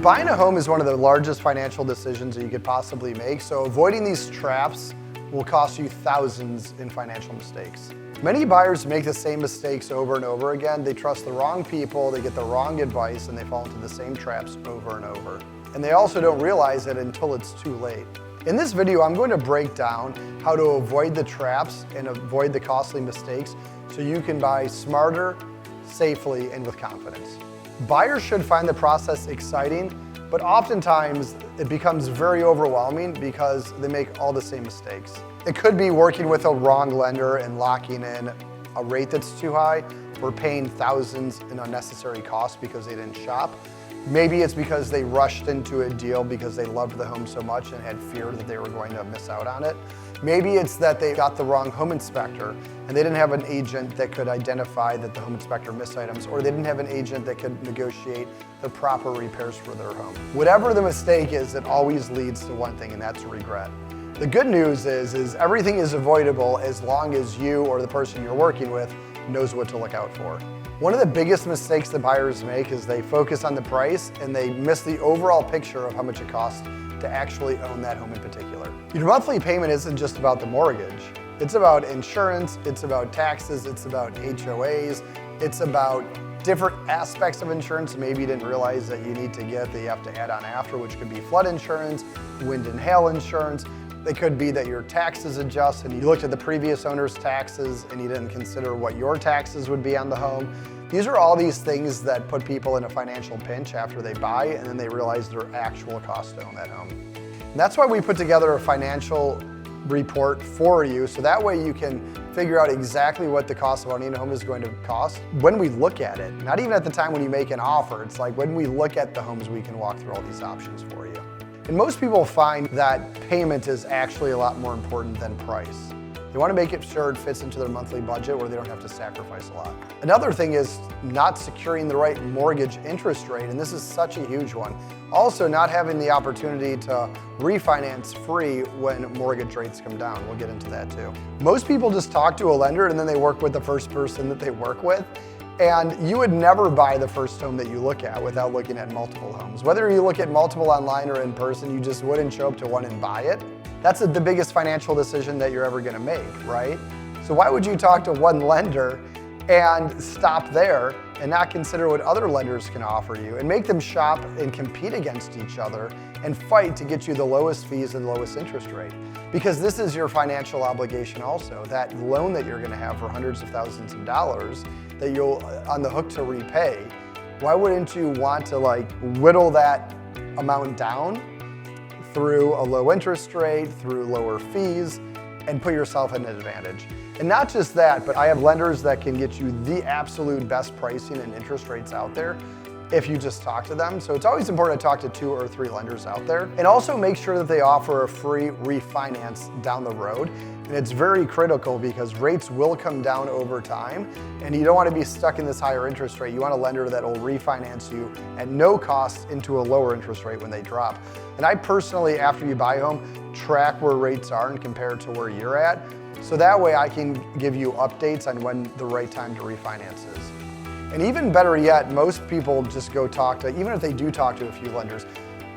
Buying a home is one of the largest financial decisions that you could possibly make, so avoiding these traps will cost you thousands in financial mistakes. Many buyers make the same mistakes over and over again. They trust the wrong people, they get the wrong advice, and they fall into the same traps over and over. And they also don't realize it until it's too late. In this video, I'm going to break down how to avoid the traps and avoid the costly mistakes so you can buy smarter, safely, and with confidence. Buyers should find the process exciting, but oftentimes it becomes very overwhelming because they make all the same mistakes. It could be working with a wrong lender and locking in a rate that's too high, or paying thousands in unnecessary costs because they didn't shop. Maybe it's because they rushed into a deal because they loved the home so much and had fear that they were going to miss out on it. Maybe it's that they got the wrong home inspector and they didn't have an agent that could identify that the home inspector missed items, or they didn't have an agent that could negotiate the proper repairs for their home. Whatever the mistake is, it always leads to one thing, and that's regret. The good news is everything is avoidable as long as you or the person you're working with knows what to look out for. One of the biggest mistakes that buyers make is they focus on the price and they miss the overall picture of how much it costs to actually own that home in particular. Your monthly payment isn't just about the mortgage. It's about insurance, it's about taxes, it's about HOAs, it's about different aspects of insurance maybe you didn't realize that you need to get that you have to add on after, which could be flood insurance, wind and hail insurance. It could be that your taxes adjust and you looked at the previous owner's taxes and you didn't consider what your taxes would be on the home. These are all these things that put people in a financial pinch after they buy and then they realize their actual cost to own that home. And that's why we put together a financial report for you, so that way you can figure out exactly what the cost of owning a home is going to cost when we look at it. Not even at the time when you make an offer, it's like when we look at the homes, we can walk through all these options for you. And most people find that payment is actually a lot more important than price. They want to make it sure it fits into their monthly budget where they don't have to sacrifice a lot. Another thing is not securing the right mortgage interest rate, and this is such a huge one. Also, not having the opportunity to refinance free when mortgage rates come down. We'll get into that too. Most people just talk to a lender and then they work with the first person that they work with. And you would never buy the first home that you look at without looking at multiple homes. Whether you look at multiple online or in person, you just wouldn't show up to one and buy it. That's the biggest financial decision that you're ever gonna make, right? So why would you talk to one lender and stop there and not consider what other lenders can offer you and make them shop and compete against each other and fight to get you the lowest fees and lowest interest rate? Because this is your financial obligation also. That loan that you're gonna have for hundreds of thousands of dollars that you're on the hook to repay, why wouldn't you want to whittle that amount down through a low interest rate, through lower fees, and put yourself at an advantage? And not just that, but I have lenders that can get you the absolute best pricing and interest rates out there if you just talk to them. So it's always important to talk to 2 or 3 lenders out there. And also make sure that they offer a free refinance down the road. And it's very critical because rates will come down over time and you don't want to be stuck in this higher interest rate. You want a lender that will refinance you at no cost into a lower interest rate when they drop. And I personally, after you buy a home, track where rates are and compare it to where you're at. So that way I can give you updates on when the right time to refinance is. And even better yet, most people just go talk to, even if they do talk to a few lenders,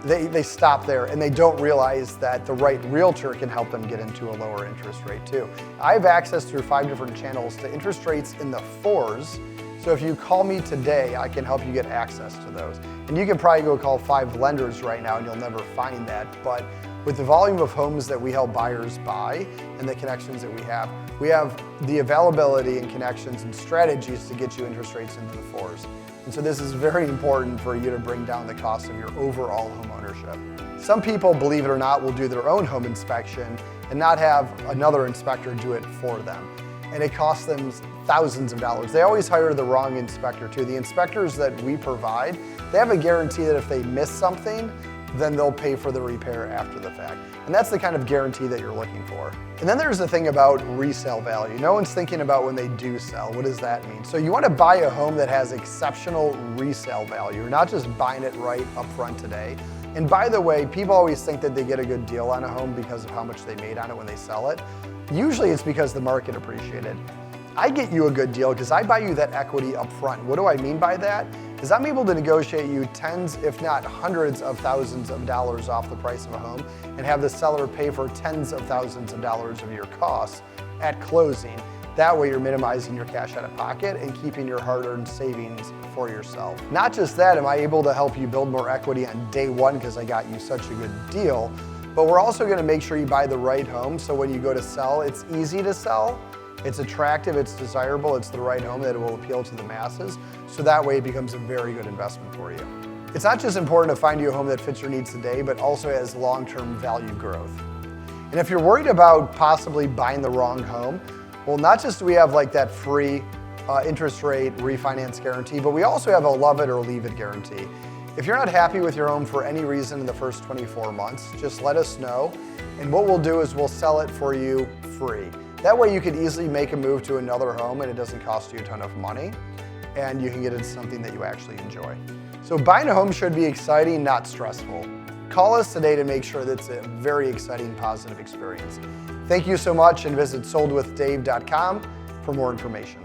they stop there and they don't realize that the right realtor can help them get into a lower interest rate too. I have access through 5 different channels to interest rates in the 4s. So if you call me today, I can help you get access to those. And you can probably go call 5 lenders right now and you'll never find that. But with the volume of homes that we help buyers buy and the connections that we have the availability and connections and strategies to get you interest rates into the 4s. And so this is very important for you to bring down the cost of your overall home ownership. Some people, believe it or not, will do their own home inspection and not have another inspector do it for them. And it costs them thousands of dollars. They always hire the wrong inspector too. The inspectors that we provide, they have a guarantee that if they miss something, then they'll pay for the repair after the fact. And that's the kind of guarantee that you're looking for. And then there's the thing about resale value. No one's thinking about when they do sell. What does that mean? So you want to buy a home that has exceptional resale value. You're not just buying it right up front today. And by the way, people always think that they get a good deal on a home because of how much they made on it when they sell it. Usually it's because the market appreciated. I get you a good deal because I buy you that equity up front. What do I mean by that? Is I'm able to negotiate you tens, if not hundreds of thousands of dollars off the price of a home and have the seller pay for tens of thousands of dollars of your costs at closing. That way you're minimizing your cash out of pocket and keeping your hard-earned savings for yourself. Not just that, am I able to help you build more equity on day one because I got you such a good deal, but we're also gonna make sure you buy the right home so when you go to sell, it's easy to sell, it's attractive, it's desirable, it's the right home that will appeal to the masses, so that way it becomes a very good investment for you. It's not just important to find you a home that fits your needs today, but also has long-term value growth. And if you're worried about possibly buying the wrong home, well, not just do we have like that free interest rate refinance guarantee, but we also have a love it or leave it guarantee. If you're not happy with your home for any reason in the first 24 months, just let us know. And what we'll do is we'll sell it for you free. That way you could easily make a move to another home and it doesn't cost you a ton of money. And you can get into something that you actually enjoy. So buying a home should be exciting, not stressful. Call us today to make sure that it's a very exciting, positive experience. Thank you so much and visit soldwithdave.com for more information.